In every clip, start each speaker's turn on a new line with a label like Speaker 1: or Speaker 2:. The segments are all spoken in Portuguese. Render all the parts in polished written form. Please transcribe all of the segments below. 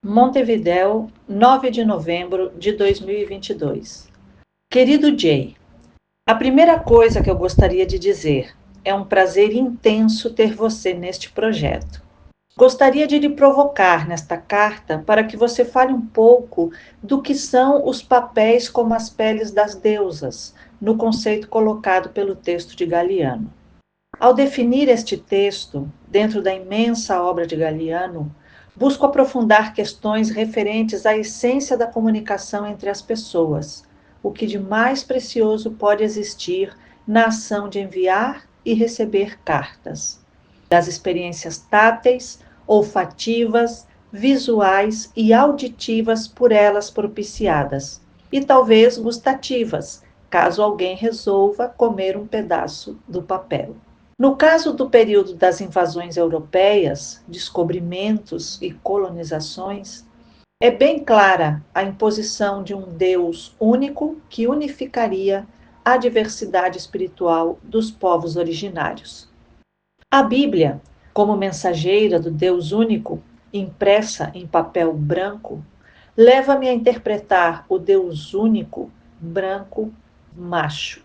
Speaker 1: Montevidéu, 9 de novembro de 2022. Querido Jay, a primeira coisa que eu gostaria de dizer é um prazer intenso ter você neste projeto. Gostaria de lhe provocar nesta carta para que você fale um pouco do que são os papéis como as peles das deusas, no conceito colocado pelo texto de Galiano. Ao definir este texto, dentro da imensa obra de Galiano, busco aprofundar questões referentes à essência da comunicação entre as pessoas, o que de mais precioso pode existir na ação de enviar e receber cartas, das experiências táteis, olfativas, visuais e auditivas por elas propiciadas, e talvez gustativas, caso alguém resolva comer um pedaço do papel. No caso do período das invasões europeias, descobrimentos e colonizações, é bem clara a imposição de um Deus único que unificaria a diversidade espiritual dos povos originários. A Bíblia, como mensageira do Deus único, impressa em papel branco, leva-me a interpretar o Deus único, branco, macho.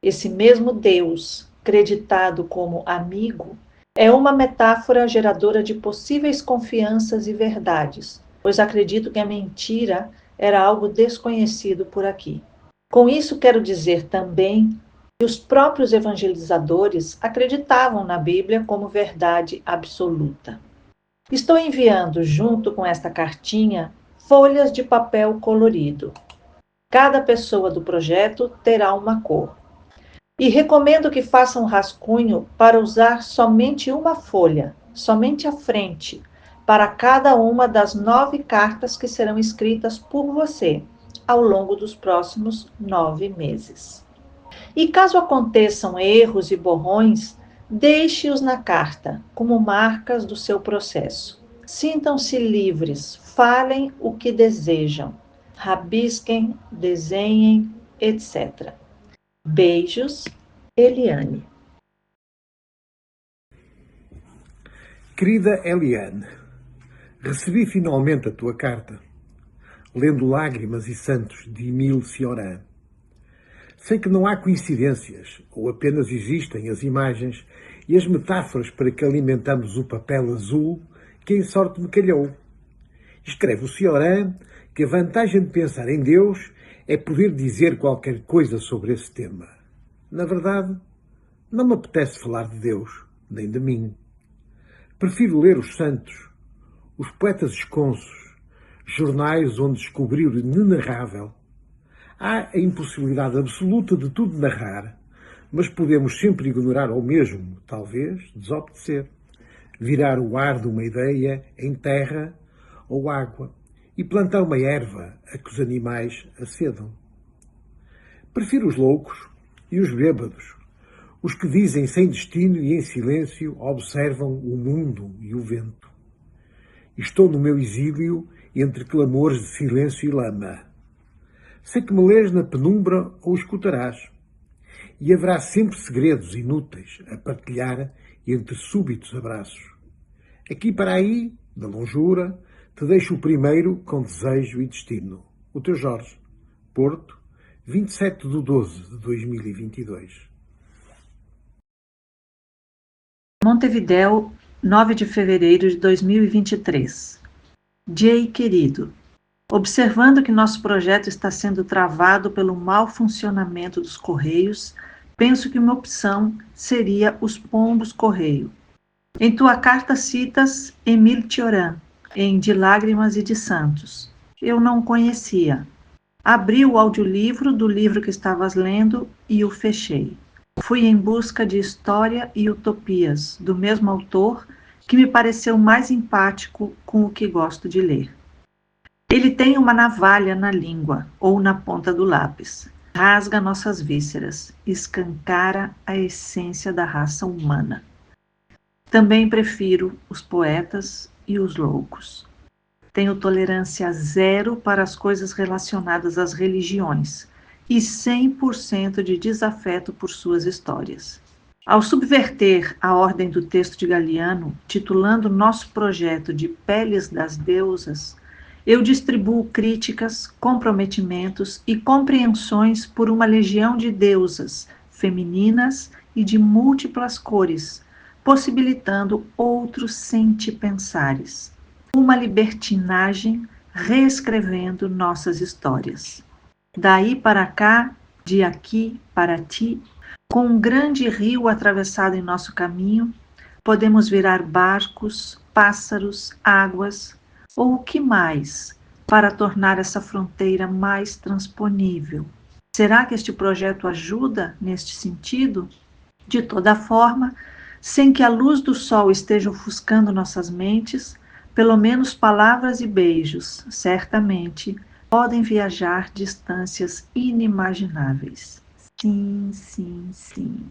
Speaker 1: Esse mesmo Deus, creditado como amigo, é uma metáfora geradora de possíveis confianças e verdades, pois acredito que a mentira era algo desconhecido por aqui. Com isso, quero dizer também que os próprios evangelizadores acreditavam na Bíblia como verdade absoluta. Estou enviando, junto com esta cartinha, folhas de papel colorido. Cada pessoa do projeto terá uma cor. E recomendo que façam um rascunho para usar somente uma folha, somente a frente, para cada uma das 9 cartas que serão escritas por você ao longo dos próximos 9 meses. E caso aconteçam erros e borrões, deixe-os na carta, como marcas do seu processo. Sintam-se livres, falem o que desejam, rabisquem, desenhem, etc. Beijos, Eliane.
Speaker 2: Querida Eliane, recebi finalmente a tua carta, lendo Lágrimas e Santos, de Émile Cioran. Sei que não há coincidências, ou apenas existem as imagens e as metáforas para que alimentamos o papel azul que em sorte me calhou. Escreve o Cioran que a vantagem de pensar em Deus é poder dizer qualquer coisa sobre esse tema. Na verdade, não me apetece falar de Deus, nem de mim. Prefiro ler os santos, os poetas esconsos, jornais onde descobri o inenarrável. Há a impossibilidade absoluta de tudo narrar, mas podemos sempre ignorar ou mesmo, talvez, desobedecer. Virar o ar de uma ideia em terra ou água e plantar uma erva a que os animais acedam. Prefiro os loucos e os bêbados, os que dizem sem destino e em silêncio observam o mundo e o vento. Estou no meu exílio entre clamores de silêncio e lama. Sei que me lês na penumbra ou escutarás. E haverá sempre segredos inúteis a partilhar entre súbitos abraços. Aqui para aí, da longura, te deixo o primeiro com desejo e destino. O teu Jorge, Porto, 27/12/2022.
Speaker 1: Montevidéu, 9 de fevereiro de 2023. Jay querido, observando que nosso projeto está sendo travado pelo mau funcionamento dos correios, penso que uma opção seria os pombos correio. Em tua carta citas Émile Cioran, em De Lágrimas e de Santos. Eu não conhecia. Abri o audiolivro do livro que estavas lendo e o fechei. Fui em busca de História e Utopias, do mesmo autor, que me pareceu mais empático com o que gosto de ler. Ele tem uma navalha na língua ou na ponta do lápis. Rasga nossas vísceras, escancara a essência da raça humana. Também prefiro os poetas e os loucos. Tenho tolerância zero para as coisas relacionadas às religiões e 100% de desafeto por suas histórias. Ao subverter a ordem do texto de Galiano, titulando nosso projeto de Peles das Deusas, Eu distribuo críticas, comprometimentos e compreensões por uma legião de deusas femininas e de múltiplas cores, possibilitando outros sentipensares. Uma libertinagem reescrevendo nossas histórias. Daí para cá, de aqui para ti, com um grande rio atravessado em nosso caminho, podemos virar barcos, pássaros, águas, ou o que mais, para tornar essa fronteira mais transponível. Será que este projeto ajuda neste sentido? De toda forma, sem que a luz do sol esteja ofuscando nossas mentes, pelo menos palavras e beijos, certamente, podem viajar distâncias inimagináveis. Sim, sim, sim.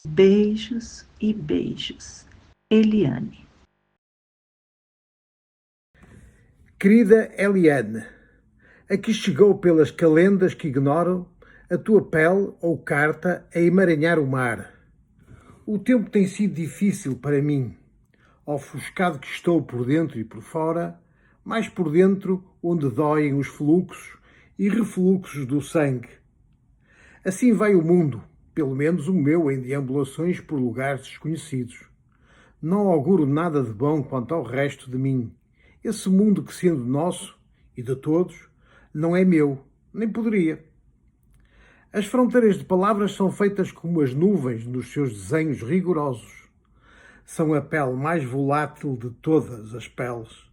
Speaker 1: Beijos e beijos. Eliane.
Speaker 2: Querida Eliane, aqui chegou pelas calendas que ignoram a tua pele ou carta a emaranhar o mar. O tempo tem sido difícil para mim, ofuscado que estou por dentro e por fora, mais por dentro onde doem os fluxos e refluxos do sangue. Assim vai o mundo, pelo menos o meu, em deambulações por lugares desconhecidos. Não auguro nada de bom quanto ao resto de mim. Esse mundo que, sendo nosso e de todos, não é meu, nem poderia. As fronteiras de palavras são feitas como as nuvens nos seus desenhos rigorosos. São a pele mais volátil de todas as peles.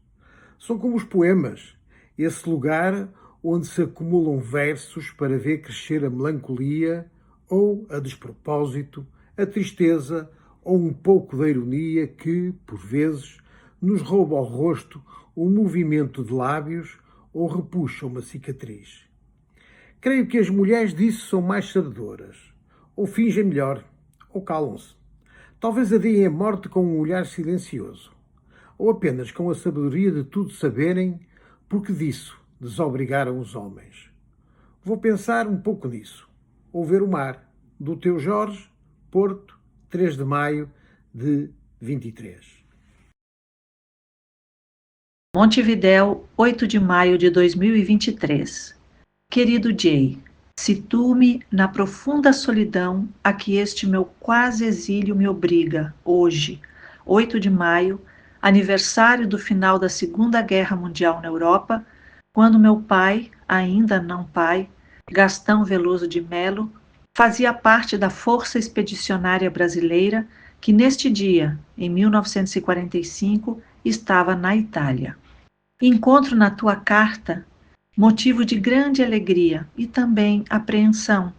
Speaker 2: São como os poemas, esse lugar onde se acumulam versos para ver crescer a melancolia ou a despropósito, a tristeza ou um pouco da ironia que, por vezes, nos rouba ao rosto um movimento de lábios ou repuxa uma cicatriz. Creio que as mulheres disso são mais sabedoras, ou fingem melhor, ou calam-se. Talvez adiem a morte com um olhar silencioso, ou apenas com a sabedoria de tudo saberem, porque disso desobrigaram os homens. Vou pensar um pouco nisso. Ou ver o mar, do teu Jorge, Porto, 3 de maio de 23.
Speaker 1: Montevidéu, 8 de maio de 2023. Querido Jay, situo-me na profunda solidão a que este meu quase exílio me obriga, hoje, 8 de maio, aniversário do final da Segunda Guerra Mundial na Europa, quando meu pai, ainda não pai, Gastão Veloso de Melo, fazia parte da Força Expedicionária Brasileira que neste dia, em 1945, estava na Itália. Encontro na tua carta motivo de grande alegria e também apreensão,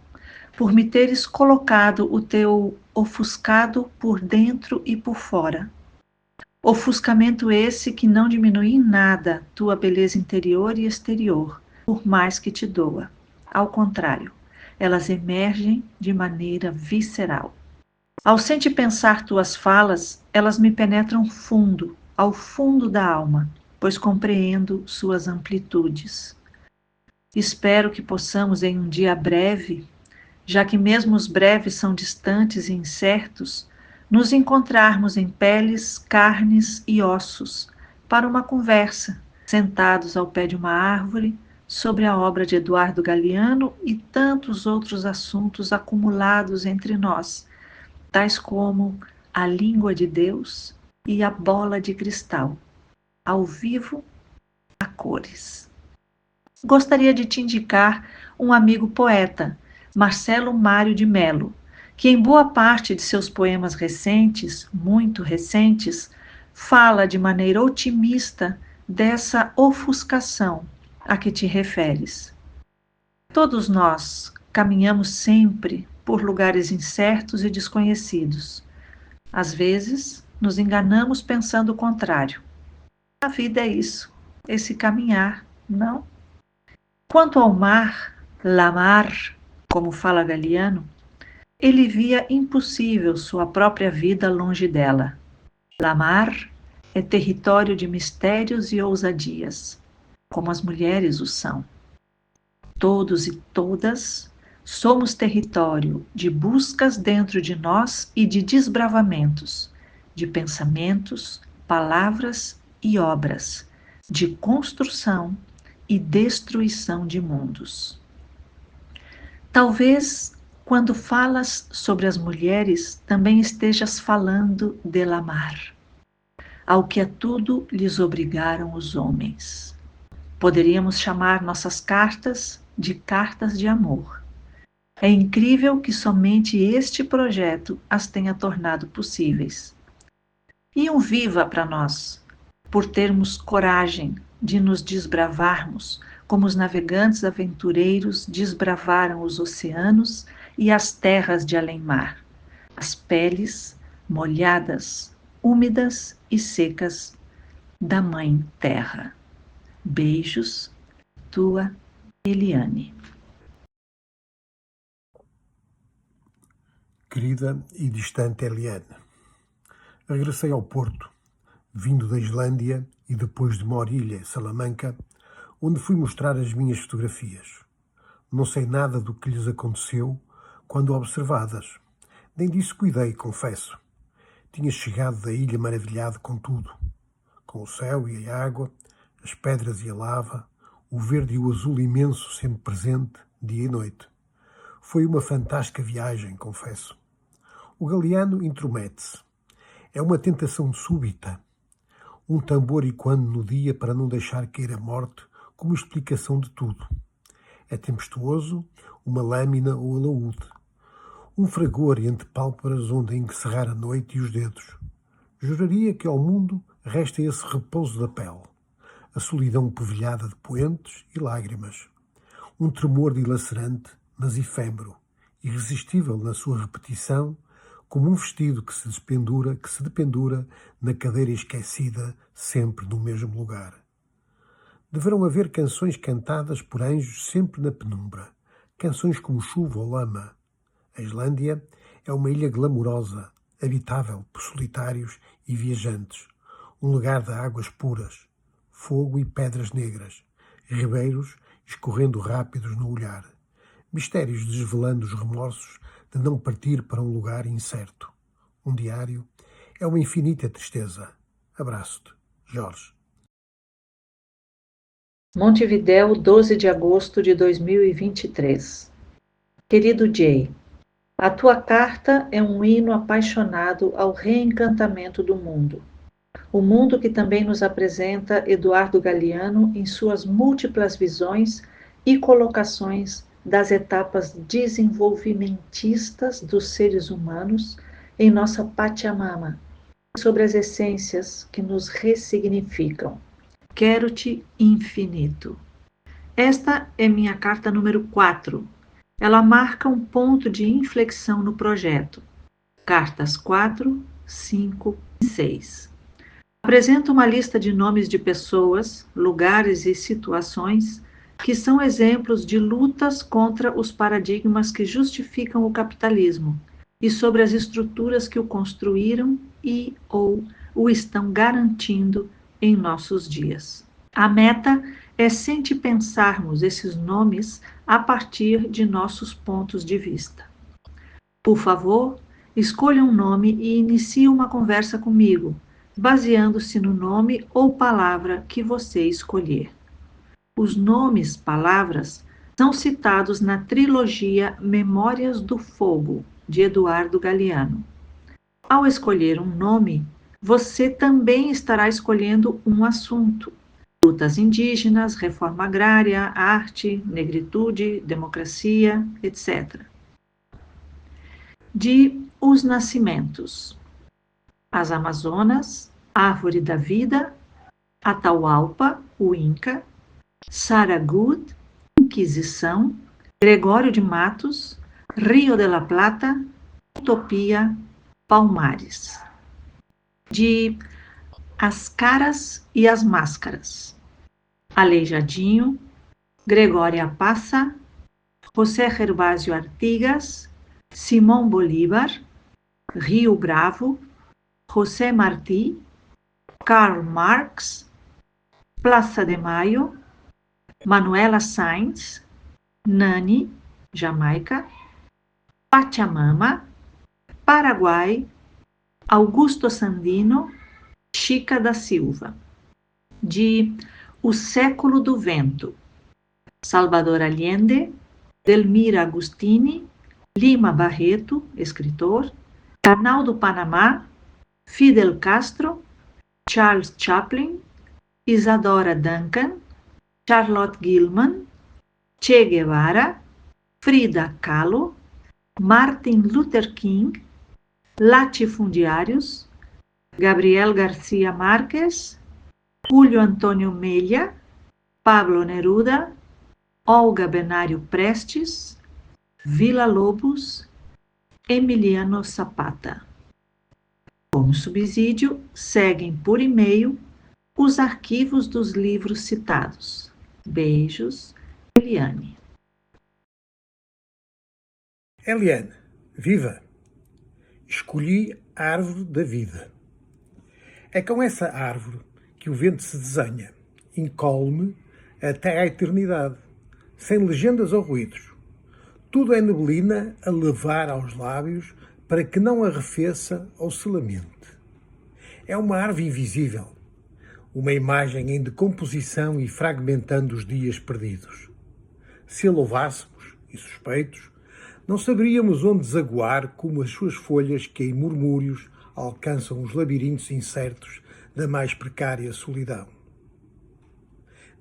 Speaker 1: por me teres colocado o teu ofuscado por dentro e por fora. Ofuscamento esse que não diminui em nada tua beleza interior e exterior, por mais que te doa. Ao contrário, elas emergem de maneira visceral. Ao sentir pensar tuas falas, elas me penetram fundo, ao fundo da alma, pois compreendo suas amplitudes. Espero que possamos em um dia breve, já que mesmo os breves são distantes e incertos, nos encontrarmos em peles, carnes e ossos, para uma conversa, sentados ao pé de uma árvore, sobre a obra de Eduardo Galeano e tantos outros assuntos acumulados entre nós, tais como a língua de Deus e a bola de cristal, ao vivo, a cores. Gostaria de te indicar um amigo poeta, Marcelo Mário de Mello, que em boa parte de seus poemas recentes, muito recentes, fala de maneira otimista dessa ofuscação a que te referes. Todos nós caminhamos sempre por lugares incertos e desconhecidos. Às vezes, nos enganamos pensando o contrário. A vida é isso, esse caminhar, não? Quanto ao mar, la mar, como fala Galiano, ele via impossível sua própria vida longe dela. La mar é território de mistérios e ousadias, como as mulheres o são. Todos e todas somos território de buscas dentro de nós e de desbravamentos, de pensamentos, palavras e obras, de construção e destruição de mundos. Talvez, quando falas sobre as mulheres, também estejas falando de amar, ao que a tudo lhes obrigaram os homens. Poderíamos chamar nossas cartas de cartas de amor. É incrível que somente este projeto as tenha tornado possíveis. E um viva para nós, por termos coragem de nos desbravarmos, como os navegantes aventureiros desbravaram os oceanos e as terras de além-mar, as peles molhadas, úmidas e secas da Mãe Terra. Beijos, tua Eliane.
Speaker 2: Querida e distante Eliane, regressei ao Porto, vindo da Islândia e depois de Morilha, Salamanca, onde fui mostrar as minhas fotografias. Não sei nada do que lhes aconteceu quando observadas. Nem disso cuidei, confesso. Tinha chegado da ilha maravilhado com tudo. Com o céu e a água, as pedras e a lava, o verde e o azul imenso sempre presente, dia e noite. Foi uma fantástica viagem, confesso. O Galiano intromete-se. É uma tentação súbita. Um tambor ecoando no dia para não deixar cair a morte como explicação de tudo. É tempestuoso, uma lâmina ou alaúde. Um fragor entre pálpebras onde encerrar a noite e os dedos. Juraria que ao mundo resta esse repouso da pele. A solidão povilhada de poentes e lágrimas. Um tremor dilacerante, mas efêmero, irresistível na sua repetição, como um vestido que se dependura na cadeira esquecida, sempre no mesmo lugar. Deverão haver canções cantadas por anjos sempre na penumbra, canções como chuva ou lama. A Islândia é uma ilha glamourosa, habitável por solitários e viajantes, um lugar de águas puras, fogo e pedras negras, ribeiros escorrendo rápidos no olhar, mistérios desvelando os remorsos de não partir para um lugar incerto. Um diário é uma infinita tristeza. Abraço-te, Jorge.
Speaker 1: Montevidéu, 12 de agosto de 2023. Querido Jay, a tua carta é um hino apaixonado ao reencantamento do mundo. O mundo que também nos apresenta Eduardo Galeano em suas múltiplas visões e colocações das etapas desenvolvimentistas dos seres humanos em nossa Pachamama, sobre as essências que nos ressignificam. Quero-te infinito. Esta é minha carta número 4. Ela marca um ponto de inflexão no projeto. Cartas 4, 5 e 6. Apresenta uma lista de nomes de pessoas, lugares e situações que são exemplos de lutas contra os paradigmas que justificam o capitalismo e sobre as estruturas que o construíram e ou o estão garantindo em nossos dias. A meta é sempre pensarmos esses nomes a partir de nossos pontos de vista. Por favor, escolha um nome e inicie uma conversa comigo, baseando-se no nome ou palavra que você escolher. Os nomes, palavras, são citados na trilogia Memórias do Fogo, de Eduardo Galeano. Ao escolher um nome, você também estará escolhendo um assunto: lutas indígenas, reforma agrária, arte, negritude, democracia, etc. De Os Nascimentos: as Amazonas, Árvore da Vida, Atahualpa, o Inca, Saragut, Inquisição, Gregório de Matos, Rio de la Plata, Utopia, Palmares. De As Caras e as Máscaras: Aleijadinho, Gregória Passa, José Gervásio Artigas, Simão Bolívar, Rio Bravo, José Martí, Karl Marx, Praça de Maio, Manuela Sainz, Nani, Jamaica, Pachamama, Paraguai, Augusto Sandino, Chica da Silva. De O Século do Vento, Salvador Allende, Delmira Agostini, Lima Barreto, escritor, Canal do Panamá, Fidel Castro, Charles Chaplin, Isadora Duncan, Charlotte Gilman, Che Guevara, Frida Kahlo, Martin Luther King, latifundiários, Gabriel Garcia Marques, Julio Antônio Mella, Pablo Neruda, Olga Benário Prestes, Villa Lobos, Emiliano Zapata. Como subsídio, seguem por e-mail os arquivos dos livros citados. Beijos, Eliane.
Speaker 2: Eliane, viva! Escolhi a árvore da vida. É com essa árvore que o vento se desenha, incólume até à eternidade, sem legendas ou ruídos. Tudo é neblina a levar aos lábios para que não arrefeça ou se lamente. É uma árvore invisível, uma imagem em decomposição e fragmentando os dias perdidos. Se a louvássemos, e suspeitos, não saberíamos onde desaguar como as suas folhas que em murmúrios alcançam os labirintos incertos da mais precária solidão.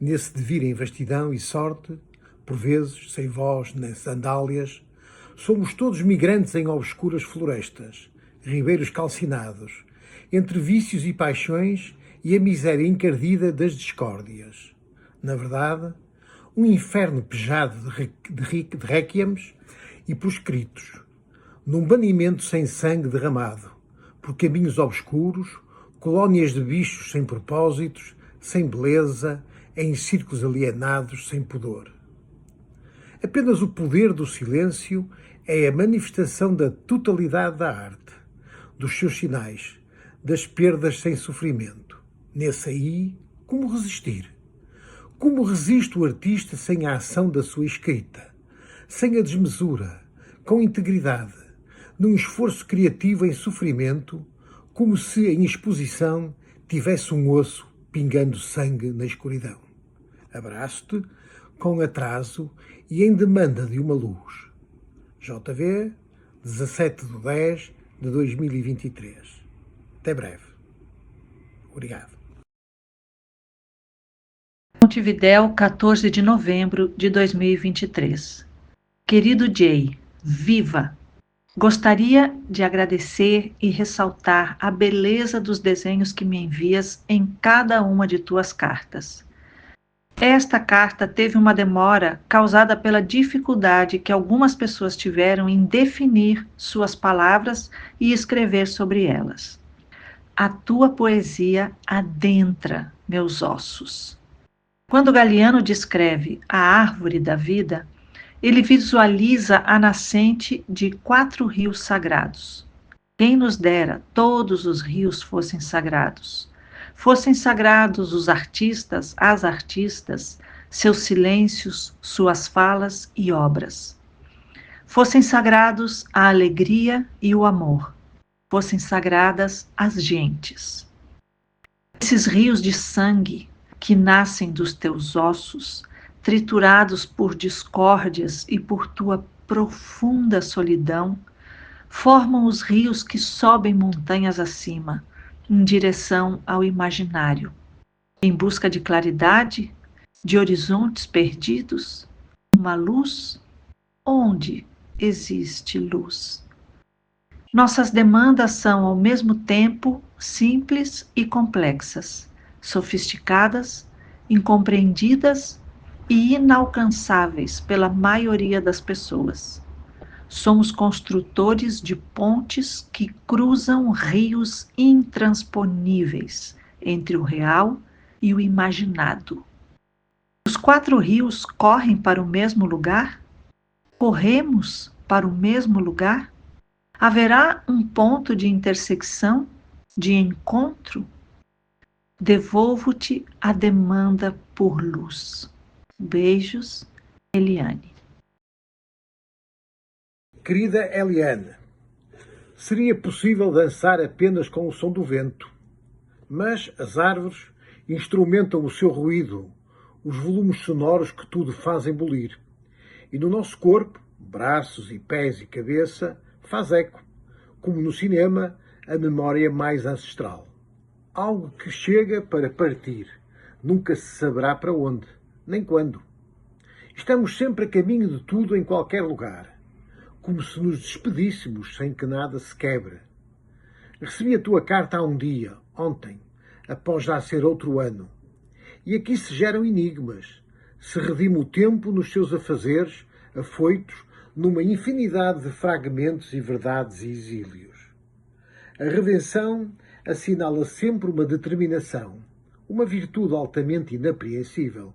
Speaker 2: Nesse devir em vastidão e sorte, por vezes sem voz nem sandálias, somos todos migrantes em obscuras florestas, ribeiros calcinados, entre vícios e paixões e a miséria encardida das discórdias. Na verdade, um inferno pejado de réquiemes e proscritos, num banimento sem sangue derramado, por caminhos obscuros, colónias de bichos sem propósitos, sem beleza, em círculos alienados, sem pudor. Apenas o poder do silêncio é a manifestação da totalidade da arte, dos seus sinais, das perdas sem sofrimento. Nesse aí, como resistir? Como resiste o artista sem a ação da sua escrita, sem a desmesura, com integridade, num esforço criativo em sofrimento, como se em exposição tivesse um osso pingando sangue na escuridão? Abraço-te com atraso e em demanda de uma luz. JV, 17/10/2023. Até breve. Obrigado.
Speaker 1: Montevidéu, 14 de novembro de 2023. Querido Jay, viva! Gostaria de agradecer e ressaltar a beleza dos desenhos que me envias em cada uma de tuas cartas. Esta carta teve uma demora causada pela dificuldade que algumas pessoas tiveram em definir suas palavras e escrever sobre elas. A tua poesia adentra meus ossos. Quando Galiano descreve a árvore da vida, ele visualiza a nascente de 4 rios sagrados. Quem nos dera todos os rios fossem sagrados. Fossem sagrados os artistas, as artistas, seus silêncios, suas falas e obras. Fossem sagrados a alegria e o amor. Fossem sagradas as gentes. Esses rios de sangue que nascem dos teus ossos, triturados por discórdias e por tua profunda solidão, formam os rios que sobem montanhas acima, em direção ao imaginário, em busca de claridade, de horizontes perdidos, uma luz onde existe luz. Nossas demandas são, ao mesmo tempo, simples e complexas, sofisticadas, incompreendidas e inalcançáveis pela maioria das pessoas. Somos construtores de pontes que cruzam rios intransponíveis entre o real e o imaginado. Os 4 rios correm para o mesmo lugar? Corremos para o mesmo lugar? Haverá um ponto de intersecção, de encontro? Devolvo-te a demanda por luz. Beijos, Eliane.
Speaker 2: Querida Eliane, seria possível dançar apenas com o som do vento, mas as árvores instrumentam o seu ruído os volumes sonoros que tudo fazem bulir. E no nosso corpo, braços e pés e cabeça, faz eco, como no cinema, a memória mais ancestral. Algo que chega para partir, nunca se saberá para onde, nem quando. Estamos sempre a caminho de tudo em qualquer lugar, como se nos despedíssemos sem que nada se quebre. Recebi a tua carta há um dia, ontem, após já ser outro ano. E aqui se geram enigmas, se redime o tempo nos seus afazeres, afoitos, numa infinidade de fragmentos e verdades e exílios. A redenção assinala sempre uma determinação, uma virtude altamente inapreensível,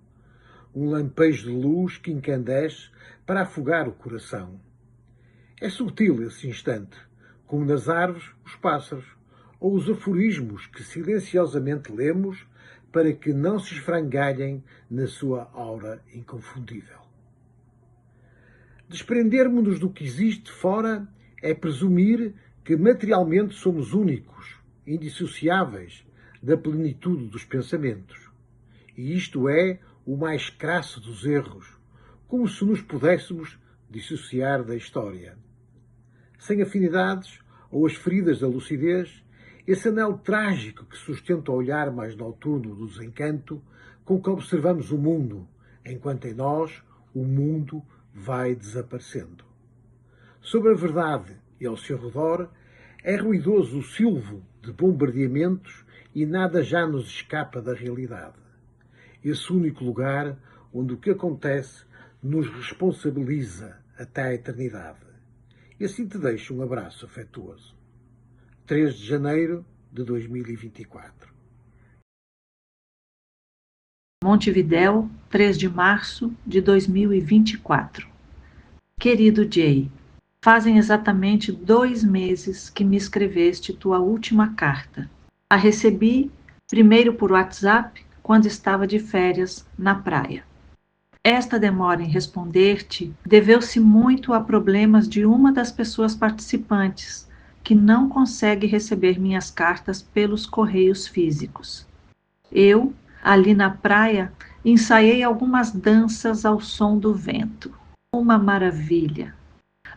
Speaker 2: um lampejo de luz que incandesce para afogar o coração. É sutil esse instante, como nas árvores os pássaros, ou os aforismos que silenciosamente lemos para que não se esfrangalhem na sua aura inconfundível. Desprendermos-nos do que existe fora é presumir que materialmente somos únicos, indissociáveis da plenitude dos pensamentos. E isto é o mais crasso dos erros, como se nos pudéssemos dissociar da história. Sem afinidades ou as feridas da lucidez, esse anel trágico que sustenta o olhar mais noturno do desencanto com que observamos o mundo, enquanto em nós o mundo vai desaparecendo. Sobre a verdade e ao seu redor é ruidoso o silvo de bombardeamentos e nada já nos escapa da realidade. Esse único lugar onde o que acontece nos responsabiliza até à eternidade. E assim te deixo um abraço afetuoso. 3 de janeiro de 2024.
Speaker 1: Montevidéu, 3 de março de 2024. Querido Jay, fazem exatamente 2 meses que me escreveste tua última carta. A recebi primeiro por WhatsApp, quando estava de férias na praia. Esta demora em responder-te deveu-se muito a problemas de uma das pessoas participantes, que não consegue receber minhas cartas pelos correios físicos. Eu, ali na praia, ensaiei algumas danças ao som do vento. Uma maravilha!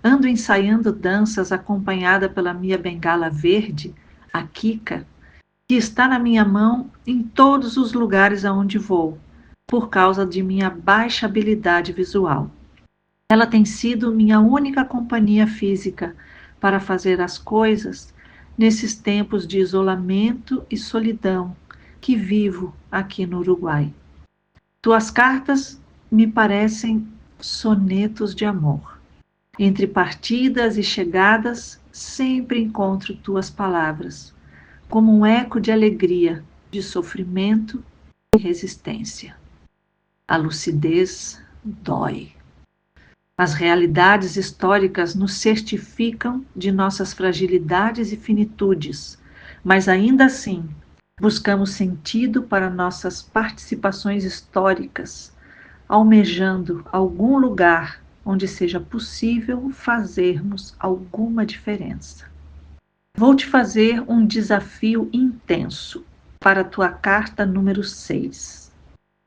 Speaker 1: Ando ensaiando danças acompanhada pela minha bengala verde, a Kika, que está na minha mão em todos os lugares aonde vou, por causa de minha baixa habilidade visual. Ela tem sido minha única companhia física para fazer as coisas nesses tempos de isolamento e solidão que vivo aqui no Uruguai. Tuas cartas me parecem sonetos de amor. Entre partidas e chegadas, sempre encontro tuas palavras, como um eco de alegria, de sofrimento e resistência. A lucidez dói. As realidades históricas nos certificam de nossas fragilidades e finitudes, mas ainda assim buscamos sentido para nossas participações históricas, almejando algum lugar onde seja possível fazermos alguma diferença. Vou te fazer um desafio intenso para a tua carta número 6.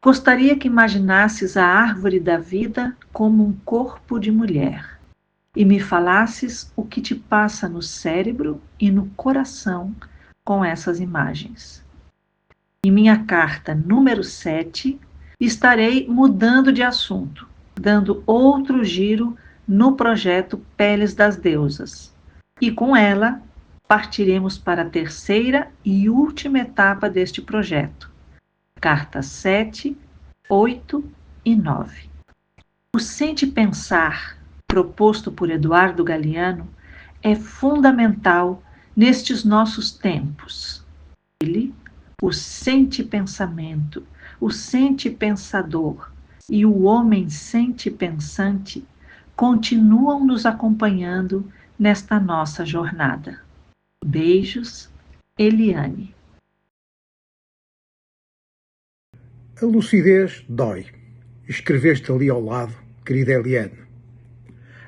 Speaker 1: Gostaria que imaginasses a árvore da vida como um corpo de mulher e me falasses o que te passa no cérebro e no coração com essas imagens. Em minha carta número 7, estarei mudando de assunto, dando outro giro no projeto Peles das Deusas. E com ela, partiremos para a terceira e última etapa deste projeto. Cartas 7, 8 e 9. O Sente Pensar, proposto por Eduardo Galeano, é fundamental nestes nossos tempos. Ele, o Sente Pensamento, o Sente Pensador e o Homem Sente Pensante continuam nos acompanhando nesta nossa jornada. Beijos, Eliane.
Speaker 2: A lucidez dói. Escreveste ali ao lado, querida Eliane.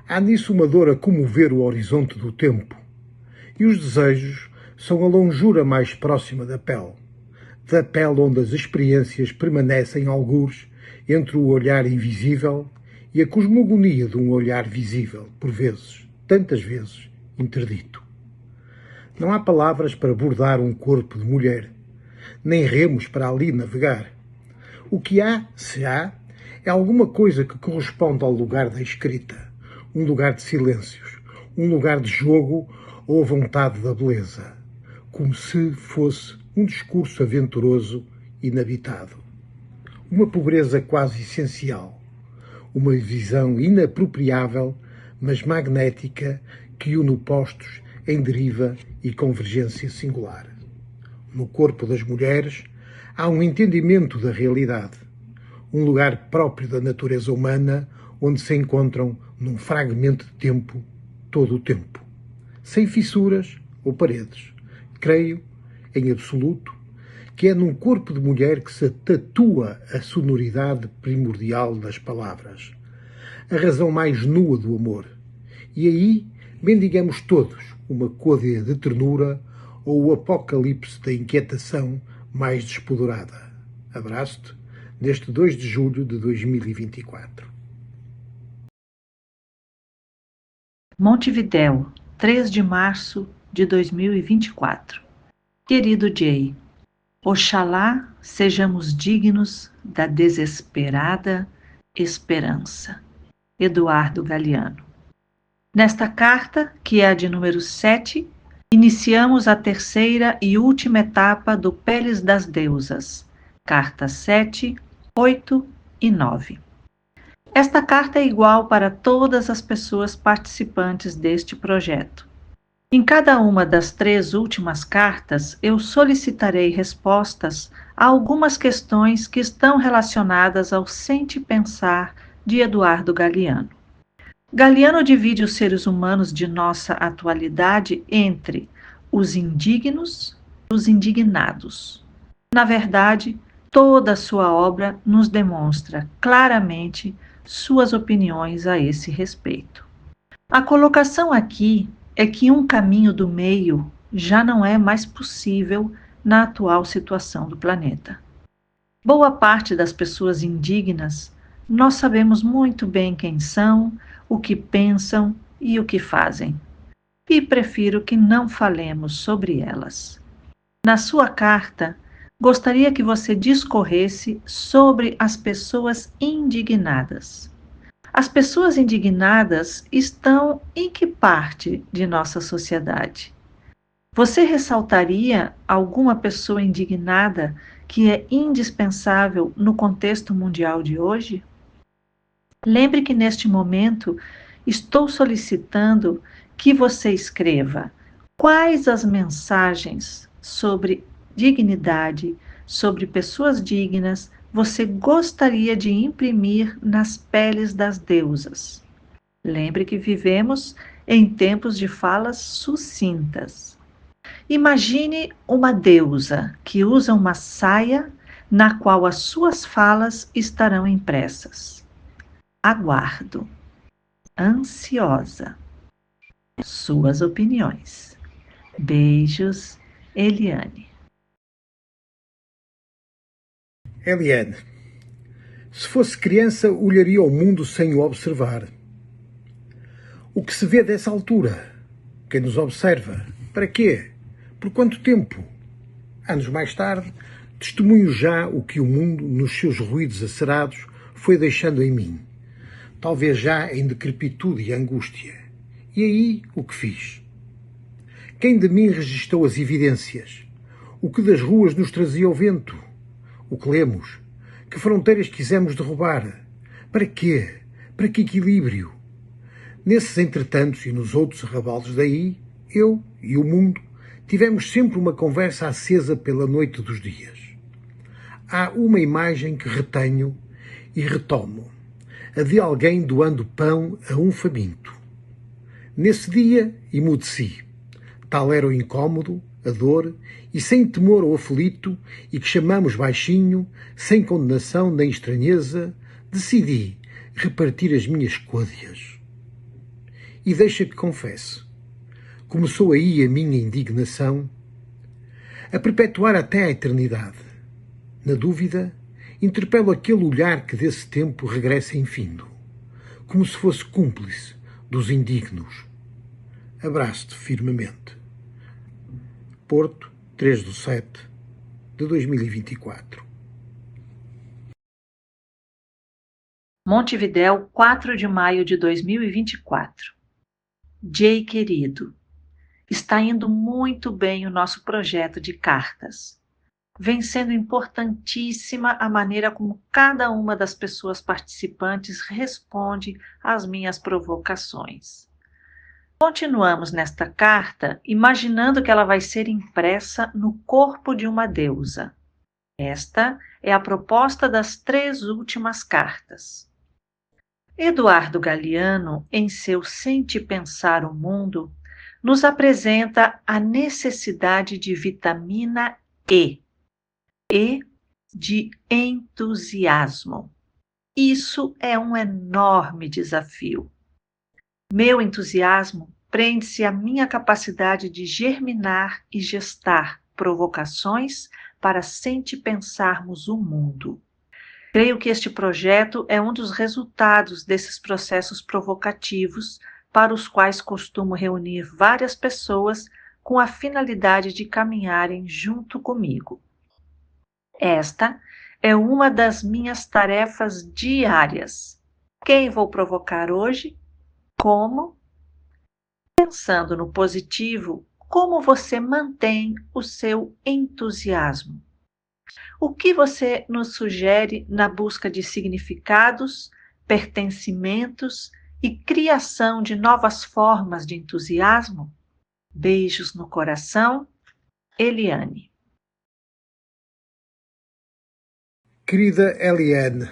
Speaker 2: Há nisso uma dor a comover o horizonte do tempo. E os desejos são a longura mais próxima da pele onde as experiências permanecem algures entre o olhar invisível e a cosmogonia de um olhar visível, por vezes, tantas vezes, interdito. Não há palavras para bordar um corpo de mulher, nem remos para ali navegar. O que há, se há, é alguma coisa que corresponde ao lugar da escrita, um lugar de silêncios, um lugar de jogo ou a vontade da beleza, como se fosse um discurso aventuroso, inabitado. Uma pobreza quase essencial, uma visão inapropriável, mas magnética, que une opostos em deriva e convergência singular. No corpo das mulheres há um entendimento da realidade, um lugar próprio da natureza humana onde se encontram, num fragmento de tempo, todo o tempo, sem fissuras ou paredes. Creio, em absoluto, que é num corpo de mulher que se tatua a sonoridade primordial das palavras, a razão mais nua do amor. E aí bendigamos todos uma côdea de ternura ou o apocalipse da inquietação mais despoderada. Abraço-te, neste 2 de julho de 2024.
Speaker 1: Montevidéu, 3 de março de 2024. Querido Jay, oxalá sejamos dignos da desesperada esperança. Eduardo Galeano. Nesta carta, que é a de número 7, iniciamos a terceira e última etapa do Peles das Deusas, cartas 7, 8 e 9. Esta carta é igual para todas as pessoas participantes deste projeto. Em cada uma das 3 últimas cartas, eu solicitarei respostas a algumas questões que estão relacionadas ao Sente Pensar de Eduardo Galeano. Galeano divide os seres humanos de nossa atualidade entre os indignos e os indignados. Na verdade, toda a sua obra nos demonstra claramente suas opiniões a esse respeito. A colocação aqui é que um caminho do meio já não é mais possível na atual situação do planeta. Boa parte das pessoas indignas, nós sabemos muito bem quem são, o que pensam e o que fazem. E prefiro que não falemos sobre elas. Na sua carta, gostaria que você discorresse sobre as pessoas indignadas. As pessoas indignadas estão em que parte de nossa sociedade? Você ressaltaria alguma pessoa indignada que é indispensável no contexto mundial de hoje? Lembre que neste momento estou solicitando que você escreva quais as mensagens sobre dignidade, sobre pessoas dignas, você gostaria de imprimir nas peles das deusas. Lembre que vivemos em tempos de falas sucintas. Imagine uma deusa que usa uma saia na qual as suas falas estarão impressas. Aguardo, ansiosa, suas opiniões. Beijos, Eliane.
Speaker 2: Eliane, se fosse criança, olharia ao mundo sem o observar. O que se vê dessa altura? Quem nos observa? Para quê? Por quanto tempo? Anos mais tarde, testemunho já o que o mundo, nos seus ruídos acerados, foi deixando em mim. Talvez já em decrepitude e angústia. E aí, o que fiz? Quem de mim registou as evidências? O que das ruas nos trazia o vento? O que lemos? Que fronteiras quisemos derrubar? Para quê? Para que equilíbrio? Nesses entretantos e nos outros arrabaldes daí, eu e o mundo tivemos sempre uma conversa acesa pela noite dos dias. Há uma imagem que retenho e retomo, a de alguém doando pão a um faminto. Nesse dia, emudeci. Tal era o incômodo, a dor, e sem temor ao aflito, e que chamamos baixinho, sem condenação nem estranheza, decidi repartir as minhas côdeas. E deixa que confesse, começou aí a minha indignação, a perpetuar até a eternidade. Na dúvida, Interpelo aquele olhar que desse tempo regressa infindo, como se fosse cúmplice dos indignos. Abraço-te firmemente. Porto, 3/7/2024.
Speaker 1: Montevidéu, 4 de maio de 2024. Jay querido, está indo muito bem o nosso projeto de cartas. Vem sendo importantíssima a maneira como cada uma das pessoas participantes responde às minhas provocações. Continuamos nesta carta imaginando que ela vai ser impressa no corpo de uma deusa. Esta é a proposta das 3 últimas cartas. Eduardo Galeano, em seu Sente Pensar o Mundo, nos apresenta a necessidade de vitamina E de entusiasmo. Isso é um enorme desafio. Meu entusiasmo prende-se à minha capacidade de germinar e gestar provocações para sente pensarmos o mundo. Creio que este projeto é um dos resultados desses processos provocativos para os quais costumo reunir várias pessoas com a finalidade de caminharem junto comigo. Esta é uma das minhas tarefas diárias. Quem vou provocar hoje? Como? Pensando no positivo, como você mantém o seu entusiasmo? O que você nos sugere na busca de significados, pertencimentos e criação de novas formas de entusiasmo? Beijos no coração, Eliane.
Speaker 2: Querida Eliane,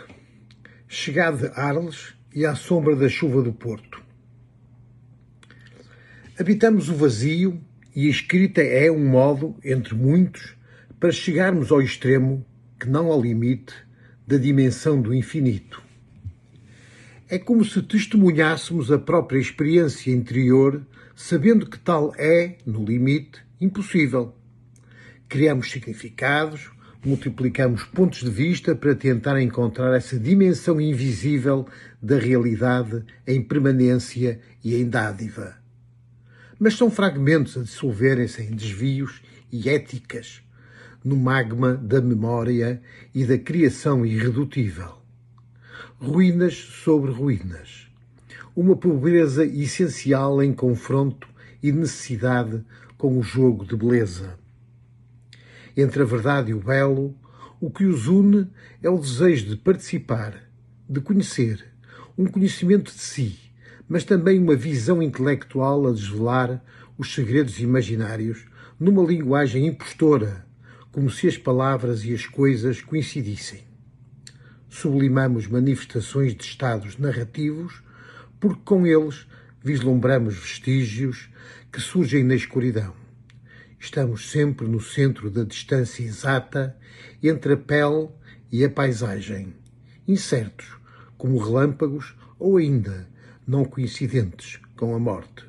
Speaker 2: chegado de Arles e à sombra da chuva do Porto. Habitamos o vazio e a escrita é um modo, entre muitos, para chegarmos ao extremo, que não ao limite, da dimensão do infinito. É como se testemunhássemos a própria experiência interior, sabendo que tal é, no limite, impossível. Criamos significados, multiplicamos pontos de vista para tentar encontrar essa dimensão invisível da realidade em permanência e em dádiva. Mas são fragmentos a dissolverem-se em desvios e éticas, no magma da memória e da criação irredutível. Ruínas sobre ruínas. Uma pobreza essencial em confronto e necessidade com o jogo de beleza. Entre a verdade e o belo, o que os une é o desejo de participar, de conhecer, um conhecimento de si, mas também uma visão intelectual a desvelar os segredos imaginários numa linguagem impostora, como se as palavras e as coisas coincidissem. Sublimamos manifestações de estados narrativos, porque com eles vislumbramos vestígios que surgem na escuridão. Estamos sempre no centro da distância exata entre a pele e a paisagem, incertos, como relâmpagos ou ainda não coincidentes com a morte.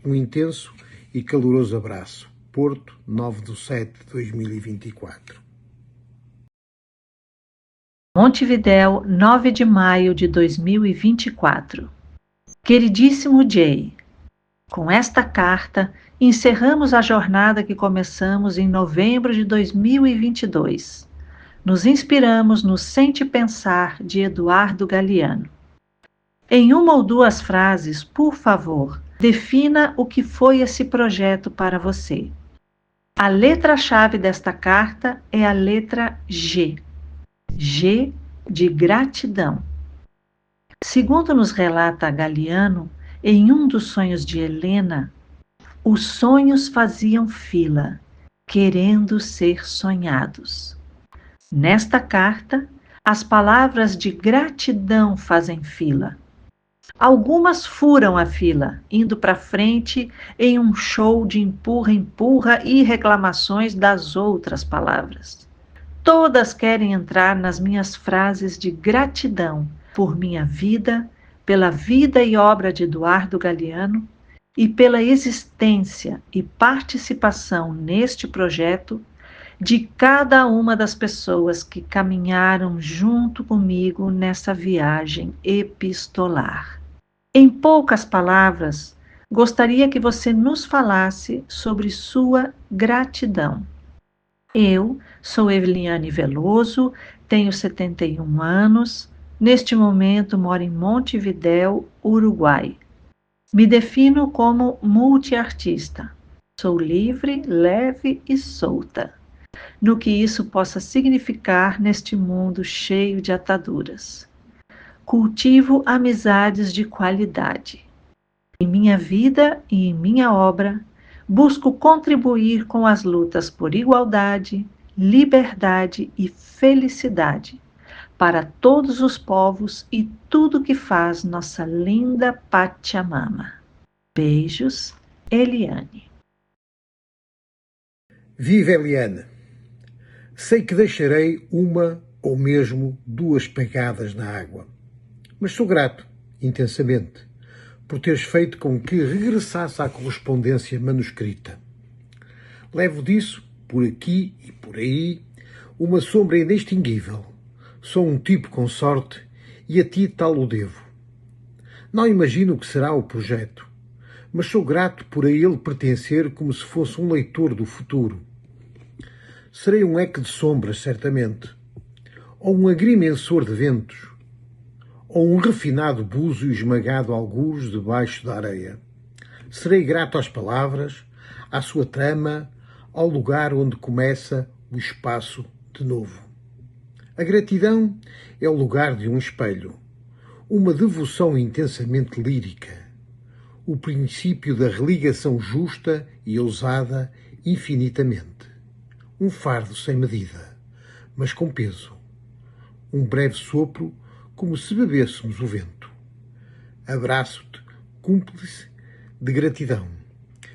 Speaker 2: Um intenso e caloroso abraço. Porto, 9/7/2024.
Speaker 1: Montevidéu, 9 de maio de 2024. Queridíssimo Jay, com esta carta, encerramos a jornada que começamos em novembro de 2022. Nos inspiramos no Sente Pensar de Eduardo Galeano. Em uma ou duas frases, por favor, defina o que foi esse projeto para você. A letra-chave desta carta é a letra G. G de gratidão. Segundo nos relata Galeano, em um dos sonhos de Helena, os sonhos faziam fila, querendo ser sonhados. Nesta carta, as palavras de gratidão fazem fila. Algumas furam a fila, indo para frente em um show de empurra-empurra e reclamações das outras palavras. Todas querem entrar nas minhas frases de gratidão por minha vida, pela vida e obra de Eduardo Galeano e pela existência e participação neste projeto de cada uma das pessoas que caminharam junto comigo nessa viagem epistolar. Em poucas palavras, gostaria que você nos falasse sobre sua gratidão. Eu sou Eveliane Veloso, tenho 71 anos, neste momento moro em Montevidéu, Uruguai. Me defino como multiartista. Sou livre, leve e solta, no que isso possa significar neste mundo cheio de ataduras. Cultivo amizades de qualidade. Em minha vida e em minha obra, busco contribuir com as lutas por igualdade, liberdade e felicidade para todos os povos e tudo que faz nossa linda Pachamama. Beijos, Eliane.
Speaker 2: Viva Eliane! Sei que deixarei uma ou mesmo duas pegadas na água, mas sou grato, intensamente, por teres feito com que regressasse à correspondência manuscrita. Levo disso, por aqui e por aí, uma sombra inextinguível. Sou um tipo com sorte e a ti tal o devo. Não imagino o que será o projeto, mas sou grato por a ele pertencer como se fosse um leitor do futuro. Serei um eco de sombras, certamente, ou um agrimensor de ventos, ou um refinado búzio esmagado algures debaixo da areia. Serei grato às palavras, à sua trama, ao lugar onde começa o espaço de novo. A gratidão é o lugar de um espelho, uma devoção intensamente lírica, o princípio da religação justa e ousada infinitamente, um fardo sem medida, mas com peso, um breve sopro como se bebêssemos o vento. Abraço-te, cúmplice de gratidão,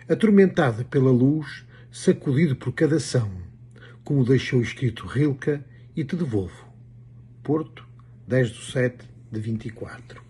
Speaker 2: atormentado pela luz, sacudido por cada ação, como deixou escrito Rilke, e te devolvo. Porto, 10/7/24.